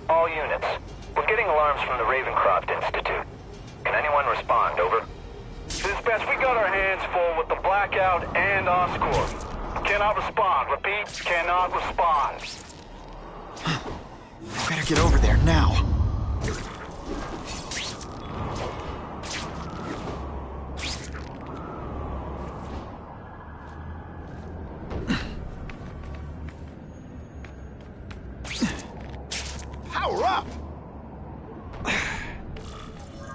All units. We're getting alarms from the Ravencroft Institute. Can anyone respond, over? Dispatch, we got our hands full with the blackout and Oscorp. Cannot respond. Repeat, cannot respond. Better get over there now. Power up!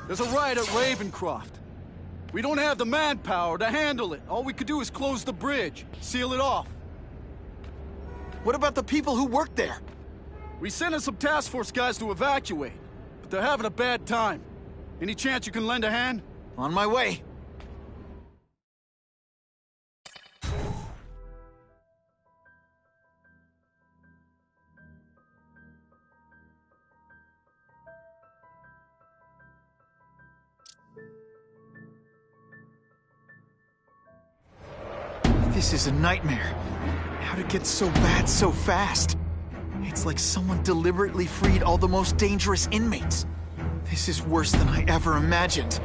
There's a riot at Ravencroft. We don't have the manpower to handle it. All we could do is close the bridge, seal it off. What about the people who work there? We sent in some task force guys to evacuate, but they're having a bad time. Any chance you can lend a hand? On my way. This is a nightmare. How to get so bad so fast? It's like someone deliberately freed all the most dangerous inmates. This is worse than I ever imagined.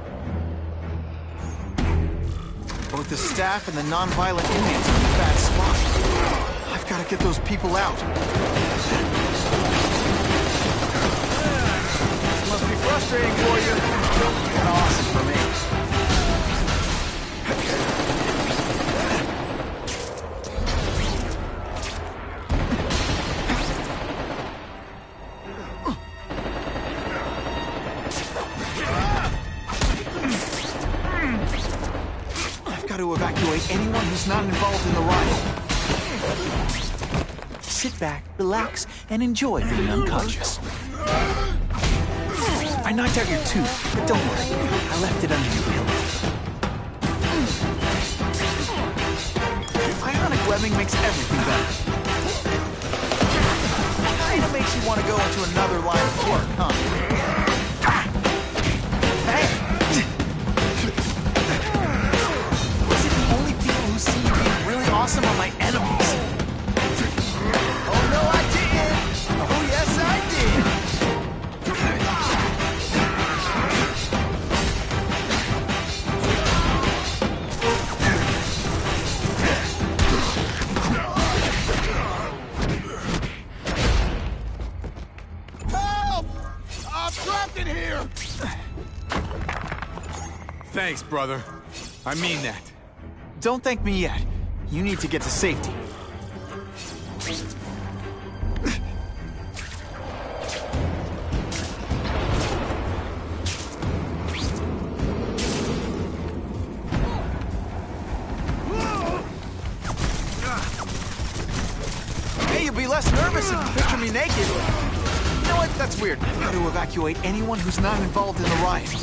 Both the staff and the non-violent inmates are in a bad spot. I've got to get those people out. This must be frustrating for you. And awesome for me. To evacuate anyone who's not involved in the riot. Sit back, relax, and enjoy being unconscious. I knocked out your tooth, but don't worry, I left it under your pillow. Ionic webbing makes everything better. Kinda makes you want to go into another line of work, huh? Hey! See you being really awesome on my enemies. Oh no, I didn't! Oh yes, I did! Help! I'm trapped in here! Thanks, brother. I mean that. Don't thank me yet. You need to get to safety. Hey, you'll be less nervous if you picture me naked. You know what? That's weird. I've got to evacuate anyone who's not involved in the riot.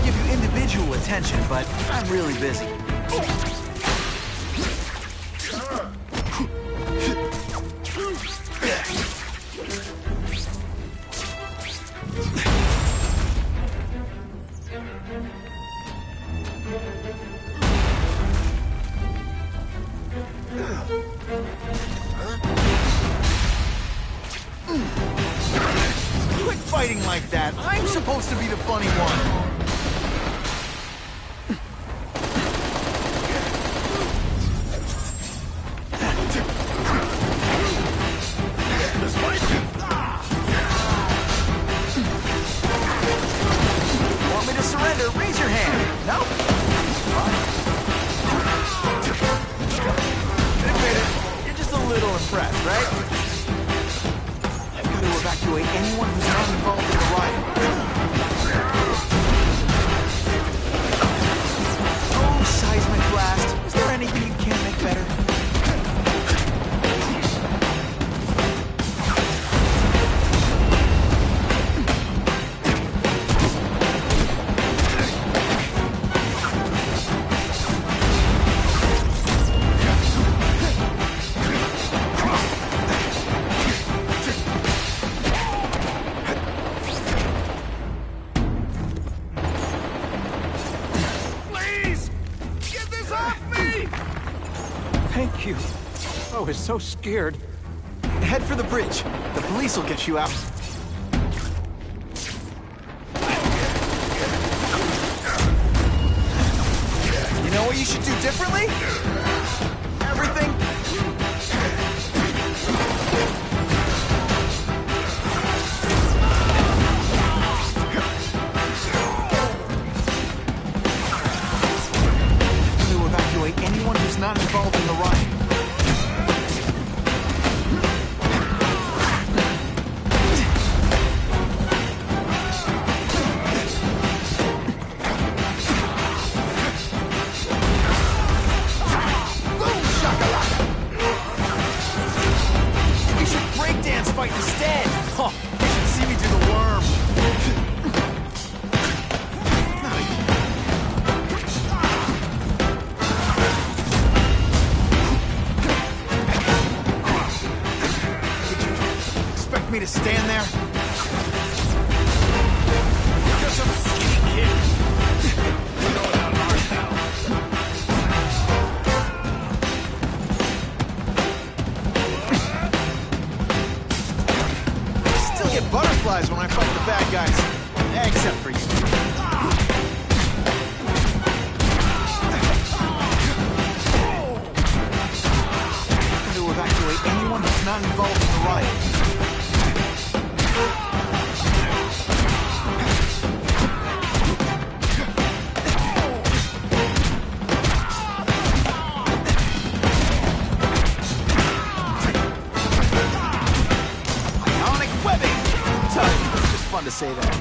Give you individual attention, but I'm really busy. Quit fighting like that. I'm supposed to be the funny one. Raise your hand. No? Admit it. You're just a little impressed, right? I've got to evacuate anyone who's not involved in the riot. Oh, seismic blast. Is there anything you can't make better? I was so scared. Head for the bridge. The police will get you out. You know what you should do differently? Everything. To evacuate anyone who's not involved in the riot. Fight instead! Oh, you should see me do the worm! Did you expect me to stand there? You're some skinny kid! We're going out hard now. Get butterflies when I fight the bad guys, except for you. To evacuate anyone who's not involved in the riot. To say that.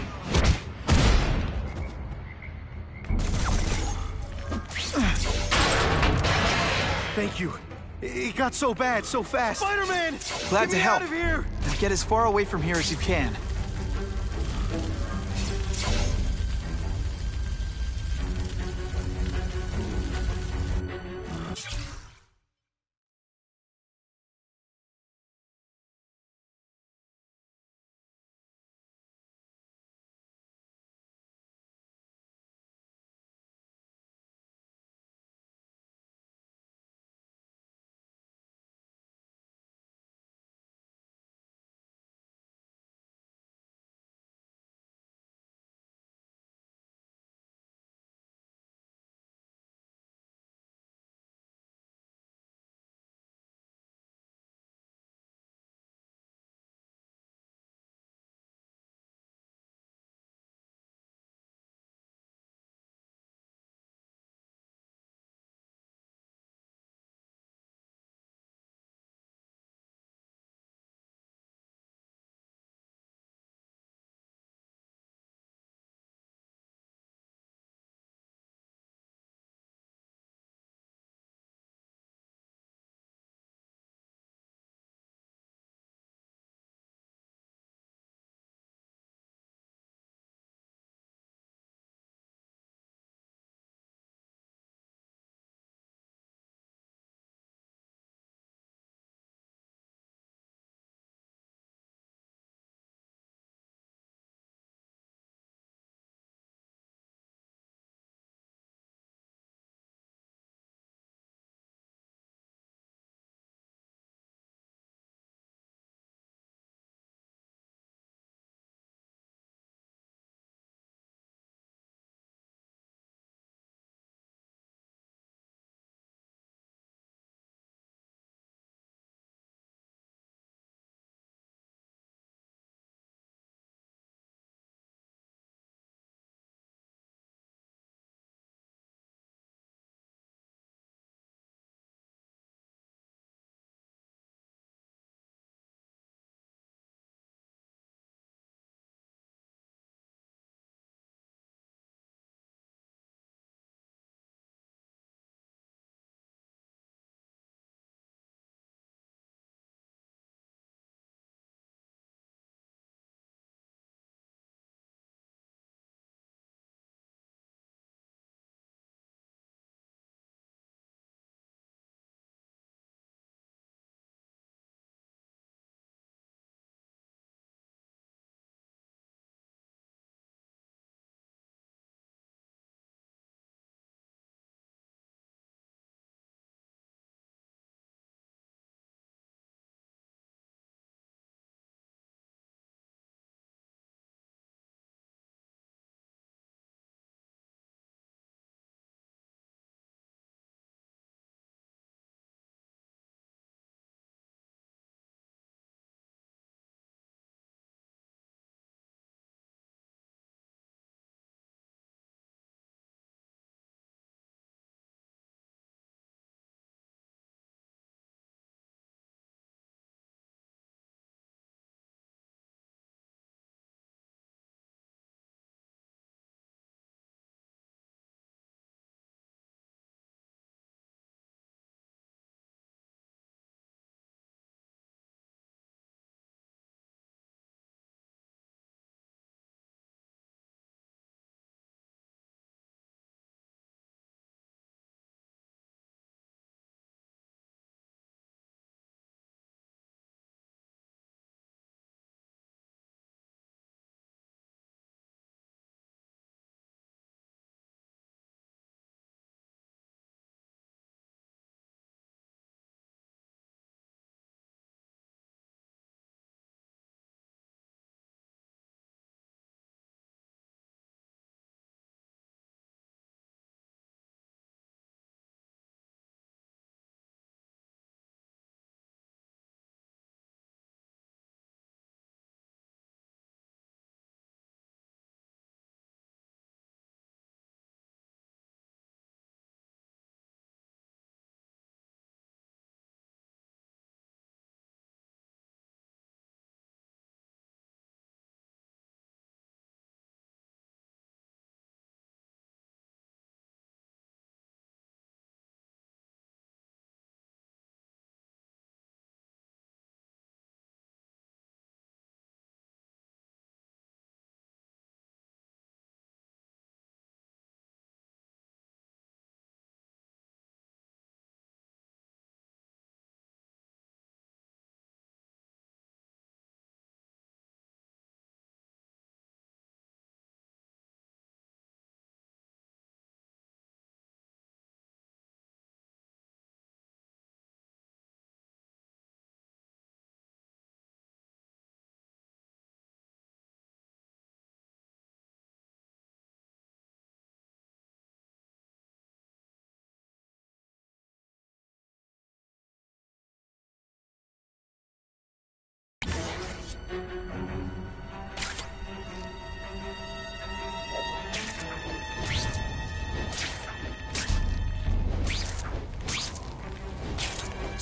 Thank you. It got so bad, so fast. Spider-Man! Glad Get to me help. out of here! And get as far away from here as you can.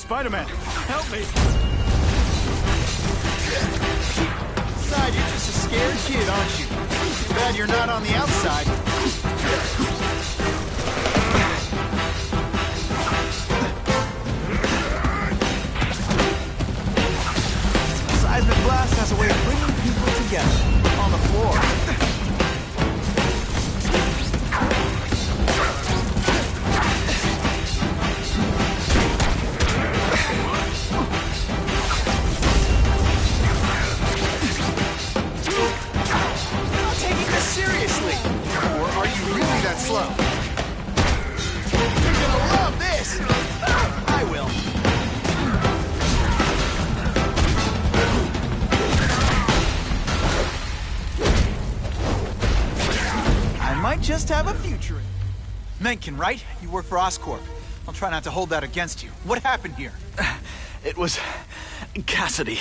Spider-Man, help me! Inside, you're just a scared kid, aren't you? Too bad you're not on the outside. Seismic blast has a way of bringing people together on the floor. Slow. You're gonna love this! I will. I might just have a future in it. Mencken, right? You work for Oscorp. I'll try not to hold that against you. What happened here? It was Cassidy.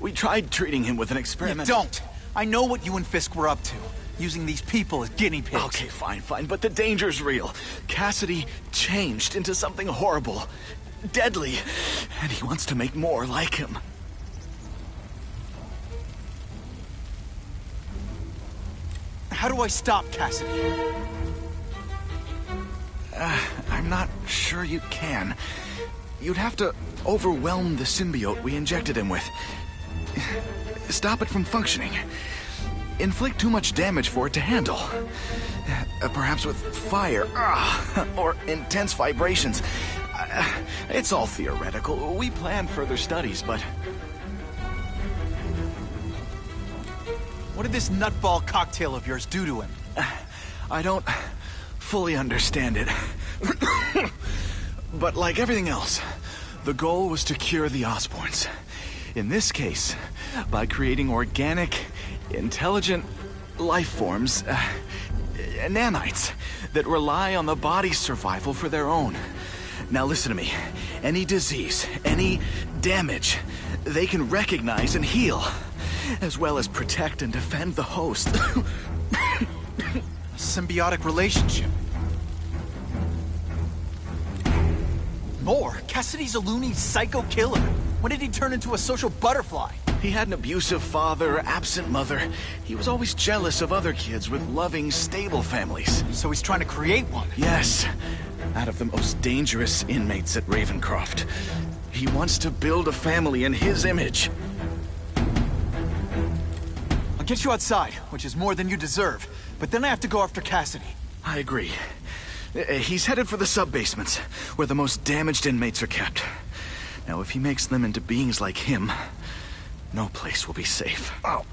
We tried treating him with an experiment. You don't. I know what you and Fisk were up to. Using these people as guinea pigs. Okay, fine, but the danger's real. Cassidy changed into something horrible, deadly, and he wants to make more like him. How do I stop Cassidy? I'm not sure you can. You'd have to overwhelm the symbiote we injected him with. Stop it from functioning. Inflict too much damage for it to handle. Perhaps with fire, or intense vibrations. It's all theoretical. We plan further studies, but... What did this nutball cocktail of yours do to him? I don't fully understand it. But like everything else, the goal was to cure the Osborns. In this case, by creating organic, intelligent life forms, nanites, that rely on the body's survival for their own. Now listen to me. Any disease, any damage, they can recognize and heal, as well as protect and defend the host. A symbiotic relationship. More? Cassidy's a loony psycho killer. When did he turn into a social butterfly? He had an abusive father, absent mother. He was always jealous of other kids with loving, stable families. So he's trying to create one? Yes. Out of the most dangerous inmates at Ravencroft. He wants to build a family in his image. I'll get you outside, which is more than you deserve. But then I have to go after Cassidy. I agree. He's headed for the sub-basements, where the most damaged inmates are kept. Now, if he makes them into beings like him, no place will be safe. Oh.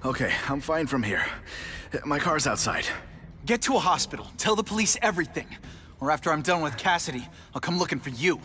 Okay, I'm fine from here. My car's outside. Get to a hospital. Tell the police everything. Or after I'm done with Cassidy, I'll come looking for you.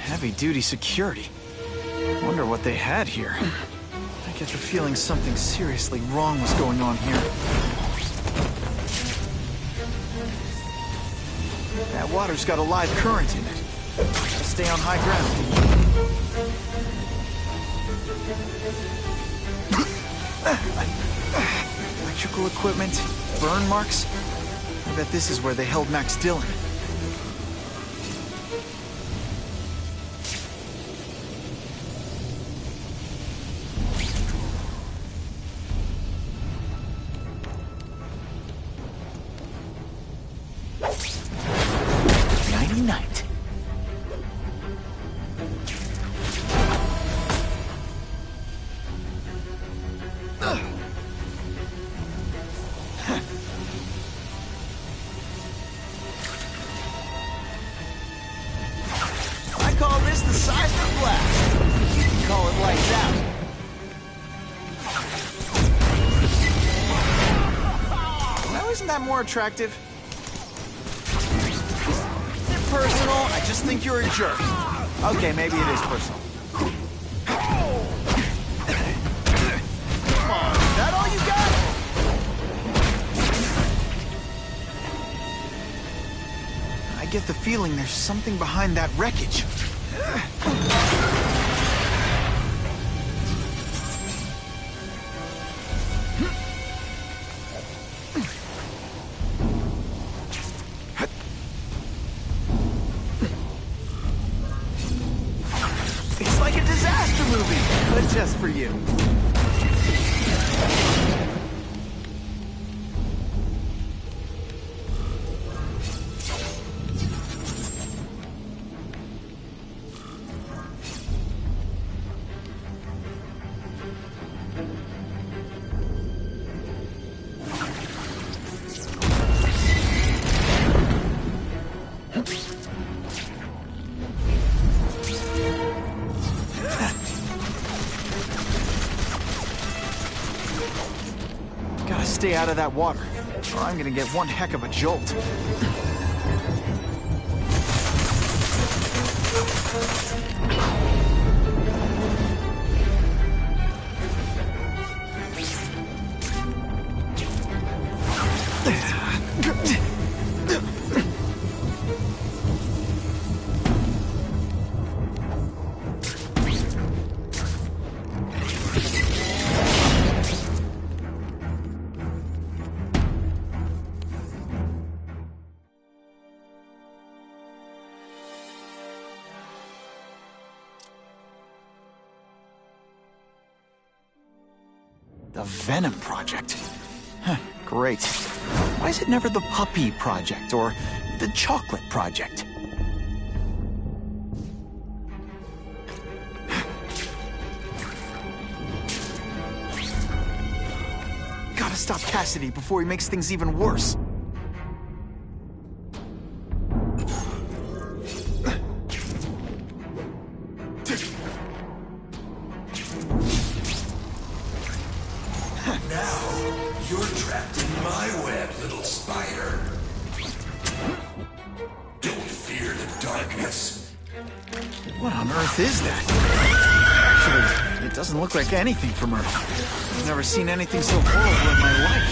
Heavy-duty security. Wonder what they had here. I get the feeling something seriously wrong was going on here. That water's got a live current in it. Gotta stay on high ground. Electrical equipment, burn marks. I bet this is where they held Max Dillon. Night. Isn't that more attractive? Is it personal? I just think you're a jerk. Okay, maybe it is personal. Come on, is that all you got? I get the feeling there's something behind that wreckage. It's like a disaster movie, but just for you. Gotta stay out of that water, or I'm gonna get one heck of a jolt. The Venom Project? Huh, great. Why is it never the Puppy Project or the Chocolate Project? Gotta stop Cassidy before he makes things even worse. You're trapped in my web, little spider. Don't fear the darkness. What on earth is that? Actually, it doesn't look like anything from Earth. I've never seen anything so horrible in my life.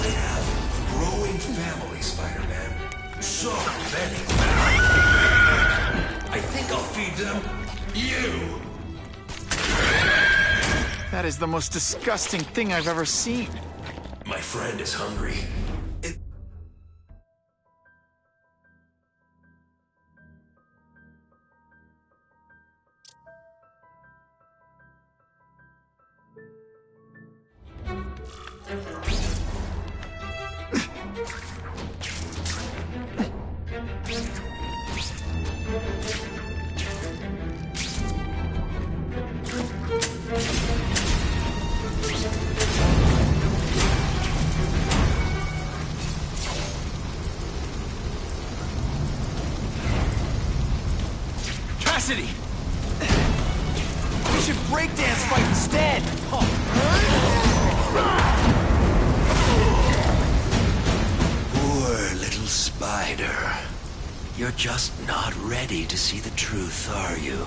I have a growing family, Spider-Man. So many. I think I'll feed them you. That is the most disgusting thing I've ever seen. My friend is hungry. Cassidy! We should breakdance fight instead! Poor little spider. You're just not ready to see the truth, are you?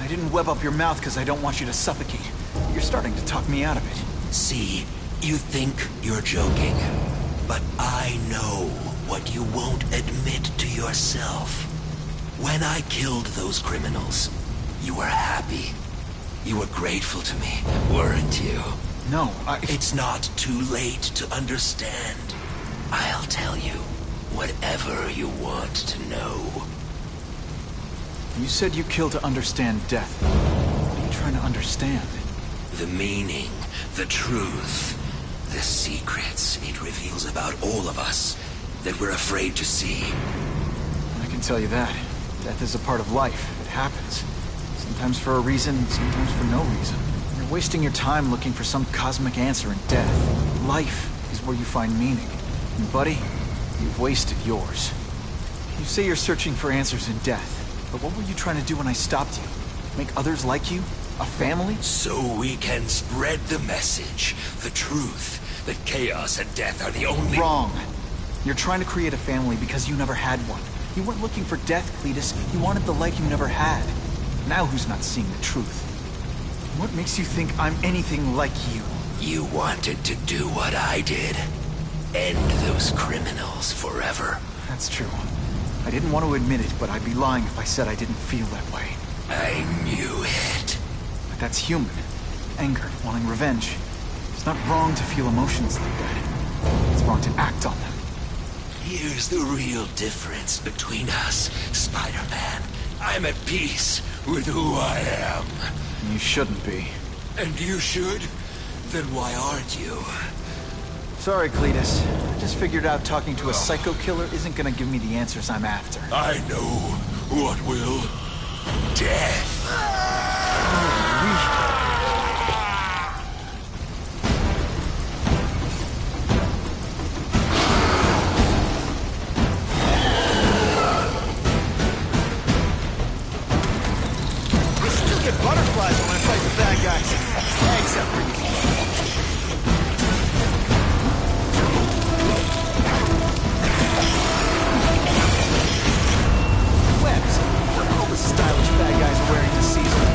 I didn't web up your mouth because I don't want you to suffocate. You're starting to talk me out of it. See, you think you're joking, but I know what you won't admit to yourself. When I killed those criminals, you were happy. You were grateful to me, weren't you? No, It's not too late to understand. I'll tell you whatever you want to know. You said you kill to understand death. What are you trying to understand? The meaning, the truth, the secrets it reveals about all of us that we're afraid to see. I can tell you that. Death is a part of life. It happens. Sometimes for a reason, sometimes for no reason. You're wasting your time looking for some cosmic answer in death. Life is where you find meaning. And buddy, you've wasted yours. You say you're searching for answers in death, but what were you trying to do when I stopped you? Make others like you? A family? So we can spread the message, the truth, that chaos and death are the only... Wrong. You're trying to create a family because you never had one. You weren't looking for death, Cletus. You wanted the life you never had. Now who's not seeing the truth? What makes you think I'm anything like you? You wanted to do what I did. End those criminals forever. That's true. I didn't want to admit it, but I'd be lying if I said I didn't feel that way. I knew it. But that's human. Anger, wanting revenge. It's not wrong to feel emotions like that. It's wrong to act on them. Here's the real difference between us, Spider-Man. I'm at peace with who I am. You shouldn't be. And you should? Then why aren't you? Sorry, Cletus. I just figured out talking to a psycho killer isn't gonna give me the answers I'm after. I know what will. Death. I still get butterflies when I fight the bad guys. Except for you. Webs. What are all the stylish bad guys wearing this season?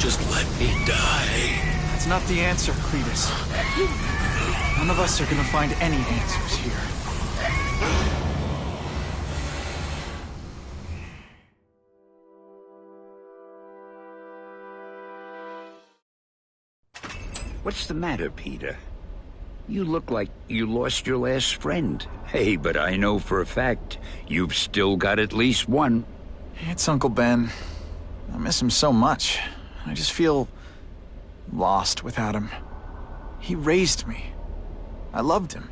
Just let me die. That's not the answer, Cletus. None of us are gonna find any answers here. What's the matter, Peter? You look like you lost your last friend. Hey, but I know for a fact you've still got at least one. It's Uncle Ben. I miss him so much. I just feel lost without him. He raised me. I loved him.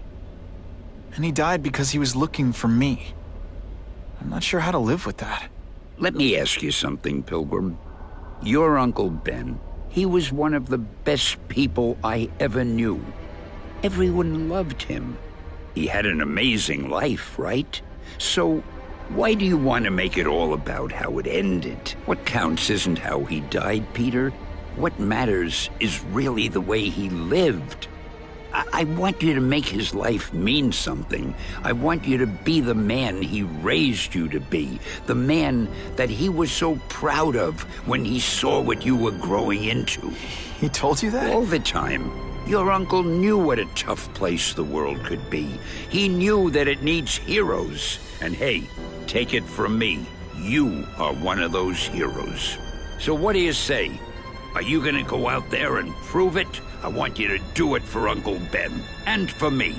And he died because he was looking for me. I'm not sure how to live with that. Let me ask you something, Pilgrim. Your Uncle Ben, he was one of the best people I ever knew. Everyone loved him. He had an amazing life, right? So, why do you want to make it all about how it ended? What counts isn't how he died, Peter. What matters is really the way he lived. I want you to make his life mean something. I want you to be the man he raised you to be. The man that he was so proud of when he saw what you were growing into. He told you that? All the time. Your uncle knew what a tough place the world could be. He knew that it needs heroes. And hey, take it from me, you are one of those heroes. So what do you say? Are you gonna go out there and prove it? I want you to do it for Uncle Ben, and for me.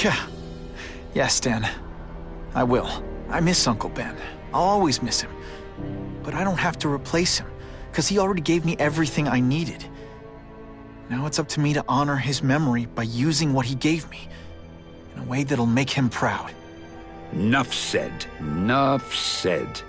Yeah. Yes, Dan. I will. I miss Uncle Ben. I'll always miss him. But I don't have to replace him, because he already gave me everything I needed. Now it's up to me to honor his memory by using what he gave me, in a way that'll make him proud. Nuff said. Nuff said.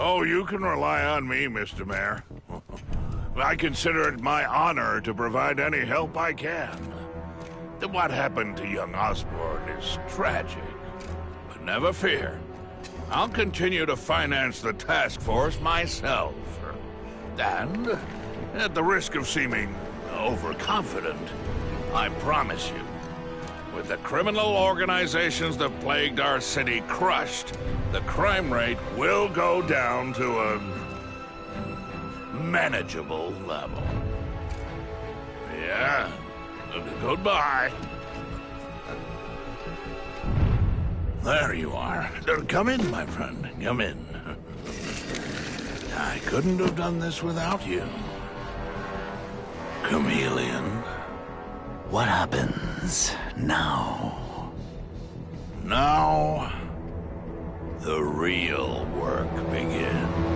Oh, you can rely on me, Mr. Mayor. I consider it my honor to provide any help I can. What happened to young Osborn is tragic, but never fear. I'll continue to finance the task force myself. And, at the risk of seeming overconfident, I promise you, with the criminal organizations that plagued our city crushed, the crime rate will go down to a manageable level. Yeah, goodbye. There you are. Come in, my friend. Come in. I couldn't have done this without you. Chameleon. What happens now? Now, the real work begins.